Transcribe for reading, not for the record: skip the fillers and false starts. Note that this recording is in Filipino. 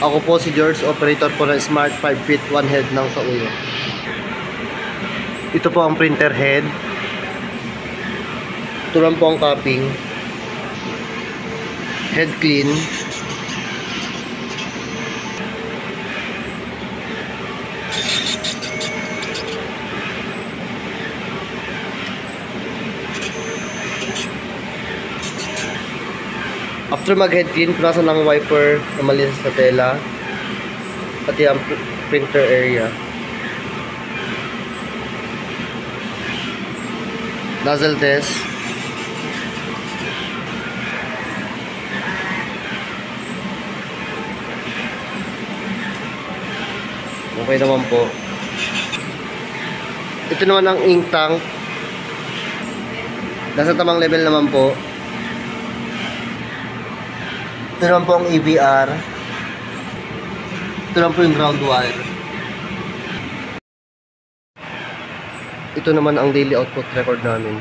Ako po si George, operator po ng Smart 5 feet 1 head ng Sauyo. Ito po ang printer head. Ito lang po ang cupping. Head clean. After mag-head clean, punasan lang wiper na malinis sa tela, pati ang printer area. Nozzle test. Okay naman po. Ito naman ang ink tank. Nasa tamang level naman po. Ito naman po ang EBR. Ito naman po yung ground wire. Ito naman ang daily output record namin.